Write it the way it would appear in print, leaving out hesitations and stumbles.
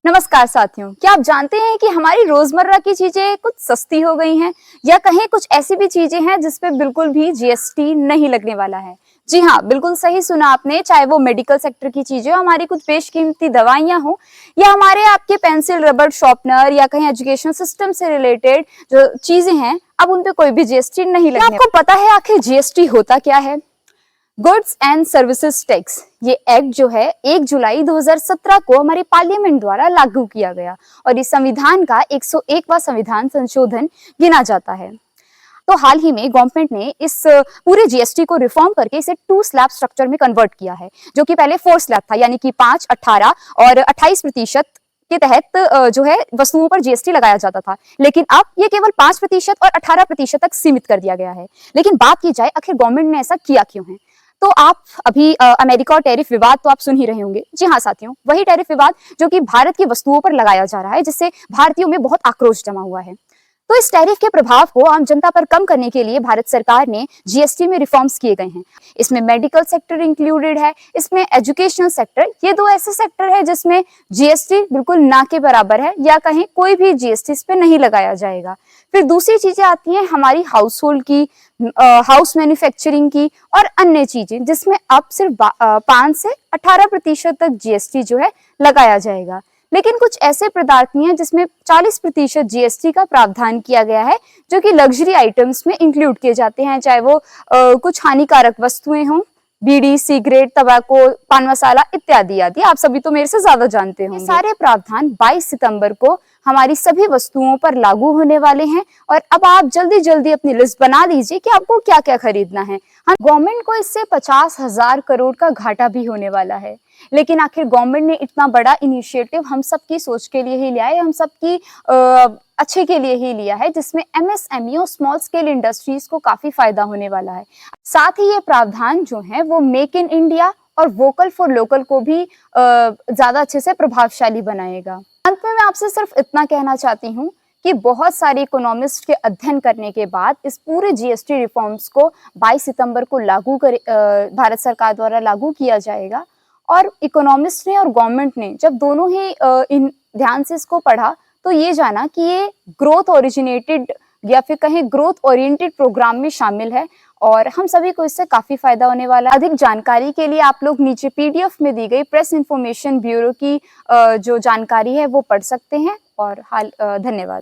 नमस्कार साथियों, क्या आप जानते हैं कि हमारी रोजमर्रा की चीजें कुछ सस्ती हो गई हैं या कहीं कुछ ऐसी भी चीजें हैं जिस पे बिल्कुल भी जीएसटी नहीं लगने वाला है। जी हाँ, बिल्कुल सही सुना आपने। चाहे वो मेडिकल सेक्टर की चीजें हो, हमारी कुछ बेशकीमती दवाइयां हो या हमारे आपके पेंसिल रबर शार्पनर या कहीं एजुकेशन सिस्टम से रिलेटेड जो चीजें हैं, अब उन पे कोई भी जीएसटी नहीं लगने। आपको पता है आखिर जीएसटी होता क्या है? Goods and services tax. ये एक्ट जो है 1 जुलाई 2017 को हमारे पार्लियामेंट द्वारा लागू किया गया और इस संविधान का 101वां संविधान संशोधन गिना जाता है। तो हाल ही में गवर्नमेंट ने इस पूरे जीएसटी को रिफॉर्म करके इसे 2 स्लैब स्ट्रक्चर में कन्वर्ट किया है, जो कि पहले 4 स्लैब था, यानी कि 5, 18 और 28% के तहत जो है वस्तुओं पर जीएसटी लगाया जाता था। लेकिन अब ये केवल 5% और 18% तक सीमित कर दिया गया है। लेकिन बात की जाए आखिर गवर्नमेंट ने ऐसा किया क्यों है, तो आप अभी अमेरिका और टैरिफ विवाद तो आप सुन ही रहे होंगे। जी हाँ साथियों, वही टैरिफ विवाद जो कि भारत की वस्तुओं पर लगाया जा रहा है, जिससे भारतीयों में बहुत आक्रोश जमा हुआ है। तो इस टैरिफ के प्रभाव को आम जनता पर कम करने के लिए भारत सरकार ने जीएसटी में रिफॉर्म्स किए गए हैं। इसमें मेडिकल सेक्टर इंक्लूडेड है, इसमें एजुकेशनल सेक्टर। ये 2 ऐसे सेक्टर है जिसमें जीएसटी बिल्कुल ना के बराबर है या कहीं कोई भी जीएसटी इस पे नहीं लगाया जाएगा। फिर दूसरी चीजें आती हैं हमारी हाउस होल्ड की, हाउस मैन्युफैक्चरिंग की और अन्य चीजें, जिसमें अब सिर्फ 5 से 18% तक जीएसटी जो है लगाया जाएगा। लेकिन कुछ ऐसे पदार्थ नहीं है जिसमें 40% जीएसटी का प्रावधान किया गया है, जो कि लग्जरी आइटम्स में इंक्लूड किए जाते हैं, चाहे वो कुछ हानिकारक वस्तुएं हों, बीड़ी, सिगरेट, तंबाकू, पान मसाला इत्यादि आदि। आप सभी तो मेरे से ज्यादा जानते होंगे। ये सारे प्रावधान 22 सितंबर को हमारी सभी वस्तुओं पर लागू होने वाले हैं और अब आप जल्दी जल्दी अपनी लिस्ट बना लीजिए कि आपको क्या क्या खरीदना है। हम गवर्नमेंट को इससे 50,000 करोड़ का घाटा भी होने वाला है। लेकिन आखिर गवर्नमेंट ने इतना बड़ा इनिशिएटिव हम सबकी सोच के लिए ही लिया है, हम सबकी अच्छे के लिए ही लिया है, जिसमें एमएसएमई और स्मॉल स्केल इंडस्ट्रीज को काफी फायदा होने वाला है। साथ ही ये प्रावधान जो है वो मेक इन इंडिया और वोकल फॉर लोकल को भी ज्यादा अच्छे से प्रभावशाली बनाएगा। अंत में मैं आपसे सिर्फ इतना कहना चाहती हूँ कि बहुत सारे इकोनॉमिस्ट के अध्ययन करने के बाद इस पूरे जीएसटी रिफॉर्म्स को 22 सितंबर को भारत सरकार द्वारा लागू किया जाएगा। और इकोनॉमिस्ट ने और गवर्नमेंट ने जब दोनों ही इन ध्यान से इसको पढ़ा, तो ये जाना कि ये ग्रोथ ओरिजिनेटेड या फिर कहीं ग्रोथ ओरिएंटेड प्रोग्राम में शामिल है और हम सभी को इससे काफी फायदा होने वाला है। अधिक जानकारी के लिए आप लोग नीचे पीडीएफ में दी गई प्रेस इंफॉर्मेशन ब्यूरो की जो जानकारी है वो पढ़ सकते हैं। और धन्यवाद।